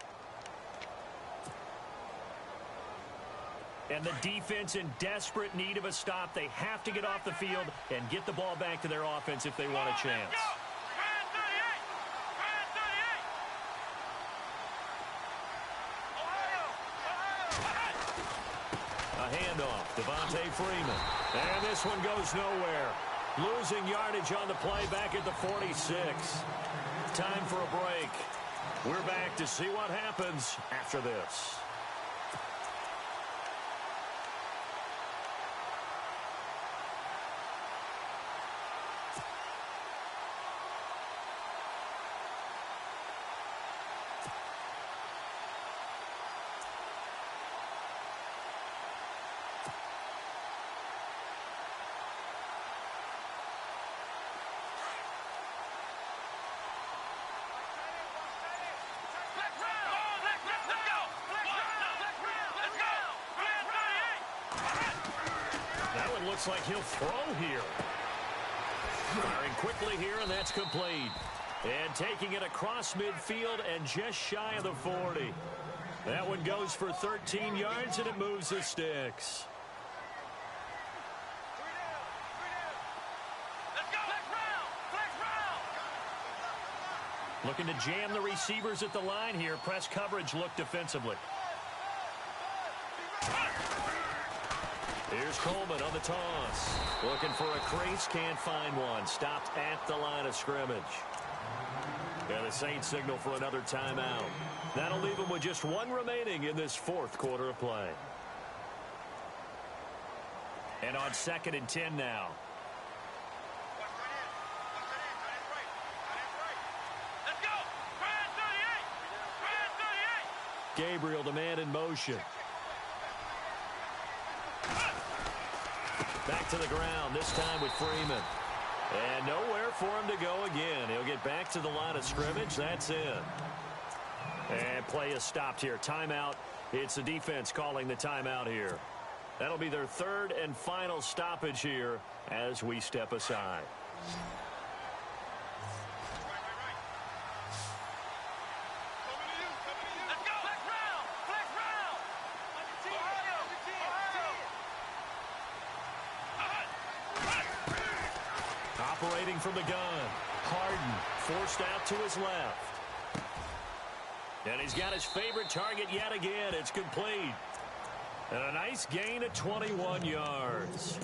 And the defense in desperate need of a stop. They have to get off the field and get the ball back to their offense if they want a chance. A handoff, Devontae Freeman. And this one goes nowhere. Losing yardage on the play back at the 46. Time for a break. We're back to see what happens after this. Looks like he'll throw here. Firing quickly here, and that's complete. And taking it across midfield and just shy of the 40. That one goes for 13 yards, and it moves the sticks. Looking to jam the receivers at the line here. Press coverage look defensively. Here's Coleman on the toss. Looking for a crease, can't find one. Stopped at the line of scrimmage. And the Saints signal for another timeout. That'll leave them with just one remaining in this 4th quarter of play. And on 2nd and 10 now. Gabriel, the man in motion. Back to the ground, this time with Freeman. And nowhere for him to go again. He'll get back to the line of scrimmage. That's it. And play is stopped here. Timeout. It's the defense calling the timeout here. That'll be their third and final stoppage here as we step aside. Operating from the gun. Harden forced out to his left. And he's got his favorite target yet again. It's complete. And a nice gain of 21 yards.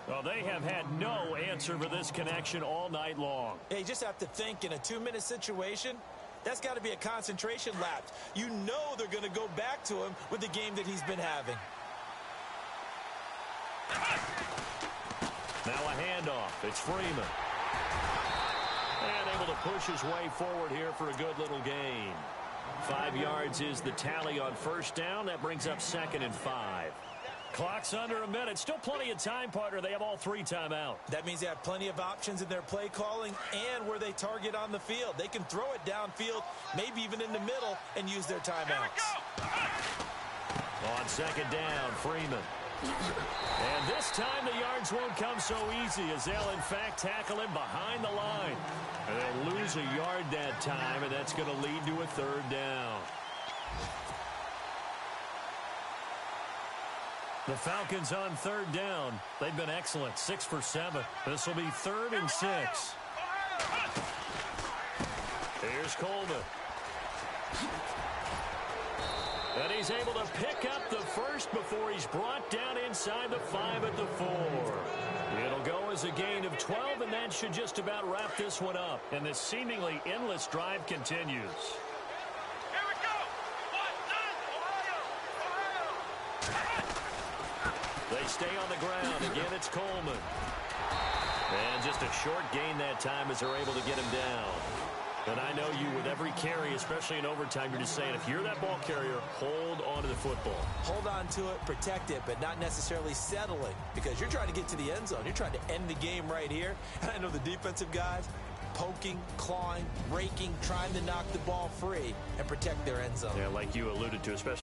Well, they have had no answer for this connection all night long. Yeah, you just have to think in a 2-minute situation, that's got to be a concentration lapse. You know they're going to go back to him with the game that he's been having. Now a handoff. It's Freeman. And able to push his way forward here for a good little gain. 5 yards is the tally on first down. That brings up 2nd and 5. Clock's under a minute. Still plenty of time, partner. They have all 3 timeouts. That means they have plenty of options in their play calling and where they target on the field. They can throw it downfield, maybe even in the middle, and use their timeouts. On 2nd down, Freeman. And this time the yards won't come so easy as they'll, in fact, tackle him behind the line. And they'll lose a yard that time, and that's going to lead to a 3rd down. The Falcons on 3rd down. They've been excellent, 6 for 7. This will be 3rd and 6. Here's Coleman. And he's able to pick up the first before he's brought down inside the 5 at the 4. It'll go as a gain of 12, and that should just about wrap this one up. And this seemingly endless drive continues. Here we go. 1, 2, Ohio. They stay on the ground. Again, it's Coleman. And just a short gain that time as they're able to get him down. And I know you, with every carry, especially in overtime, you're just saying, if you're that ball carrier, hold on to the football. Hold on to it, protect it, but not necessarily settling, because you're trying to get to the end zone. You're trying to end the game right here. And I know the defensive guys poking, clawing, raking, trying to knock the ball free and protect their end zone. Yeah, like you alluded to, especially